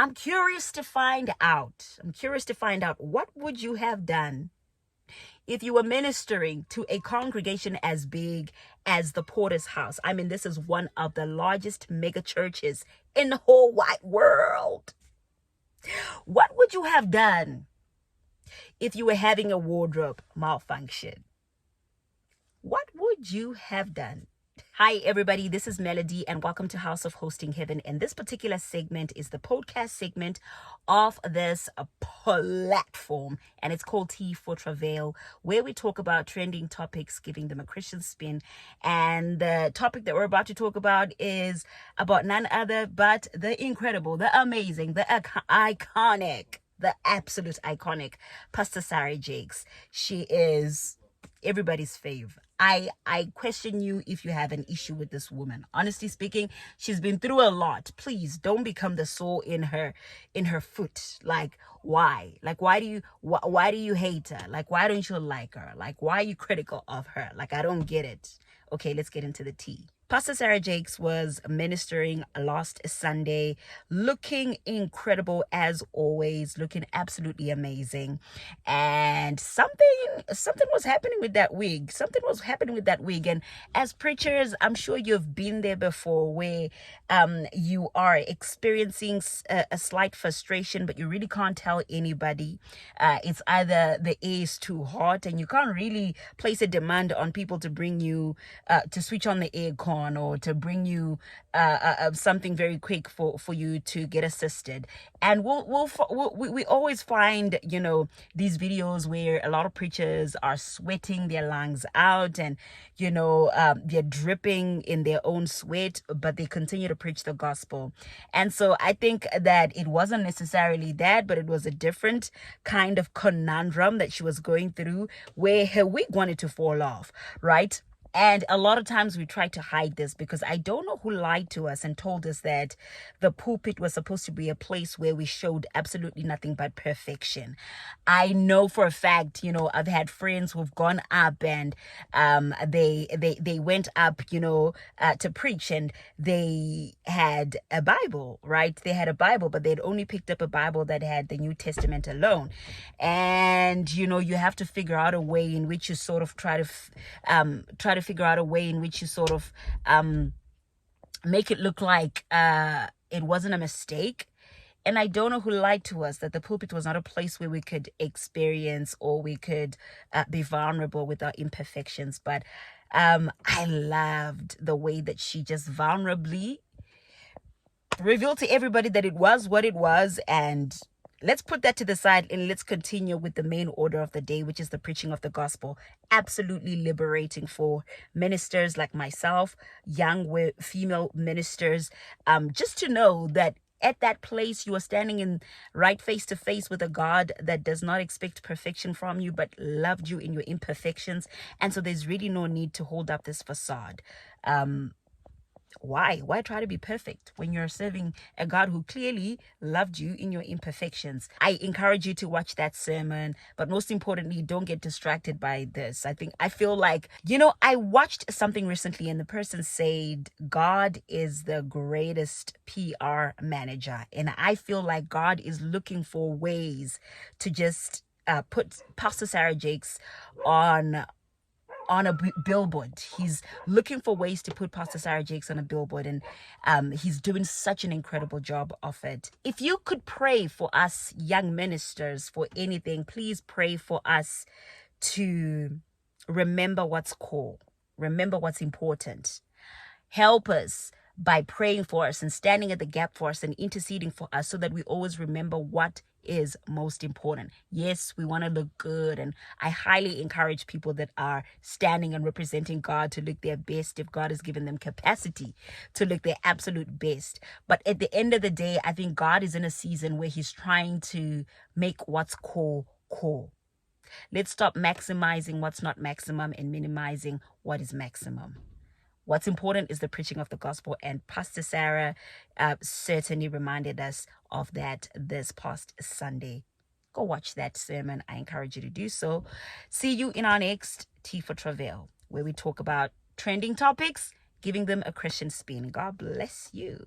I'm curious to find out. What would you have done if you were ministering to a congregation as big as the Porter's House? I mean, this is one of the largest mega churches in the whole wide world. What would you have done if you were having a wardrobe malfunction? What would you have done? Hi, everybody. This is Melody, and welcome to House of Hosting Heaven. And this particular segment is the podcast segment of this platform, and it's called Tea for Travail, where we talk about trending topics, giving them a Christian spin. And the topic that we're about to talk about is about none other but the incredible, the amazing, the iconic, the absolute iconic Pastor Sarah Jakes. She is everybody's fave. I question you if you have an issue with this woman. Honestly speaking, she's been through a lot. Please don't become the sore in her foot. Like, why? Like, why do you hate her? Like, why don't you like her? Like, why are you critical of her? Like, I don't get it. Okay, let's get into the tea. Pastor Sarah Jakes was ministering last Sunday, looking incredible as always, looking absolutely amazing. And something was happening with that wig. And as preachers, I'm sure you've been there before, where you are experiencing a slight frustration, but you really can't tell anybody. It's either the air is too hot and you can't really place a demand on people to bring you to switch on the aircon, or to bring you something very quick for you to get assisted. And we always find, these videos where a lot of preachers are sweating their lungs out, and they're dripping in their own sweat, but they continue to preach the gospel. And so I think that it wasn't necessarily that, but it was a different kind of conundrum that she was going through, where her wig wanted to fall off, right? And a lot of times we try to hide this, because I don't know who lied to us and told us that the pulpit was supposed to be a place where we showed absolutely nothing but perfection. I know for a fact, I've had friends who've gone up and they went up, to preach, and they had a Bible, right? They had a Bible, but they'd only picked up a Bible that had the New Testament alone. And, you have to figure out a way in which you sort of try to make it look like it wasn't a mistake. And I don't know who lied to us that the pulpit was not a place where we could experience, or we could be vulnerable with our imperfections. But I loved the way that she just vulnerably revealed to everybody that it was what it was. And let's put that to the side, and let's continue with the main order of the day, which is the preaching of the gospel. Absolutely liberating for ministers like myself, young female ministers, just to know that at that place you are standing in right face to face with a God that does not expect perfection from you, but loved you in your imperfections. And so there's really no need to hold up this facade. Why try to be perfect when you're serving a God who clearly loved you in your imperfections? I encourage you to watch that sermon, but most importantly, don't get distracted by this. I feel like, I watched something recently, and the person said God is the greatest PR manager. And I feel like God is looking for ways to just put Pastor Sarah Jakes on a billboard. He's looking for ways to put Pastor Sarah Jakes on a billboard, and he's doing such an incredible job of it. If you could pray for us young ministers for anything, please pray for us to remember what's core, remember what's important. Help us by praying for us and standing at the gap for us and interceding for us, so that we always remember what is most important. Yes, we want to look good, and I highly encourage people that are standing and representing God to look their best if God has given them capacity to look their absolute best. But at the end of the day, I think God is in a season where he's trying to make what's core. Let's stop maximizing what's not maximum and minimizing what is maximum. What's important is the preaching of the gospel, and Pastor Sarah certainly reminded us of that this past Sunday. Go watch that sermon. I encourage you to do so. See you in our next Tea for Travail, where we talk about trending topics, giving them a Christian spin. God bless you.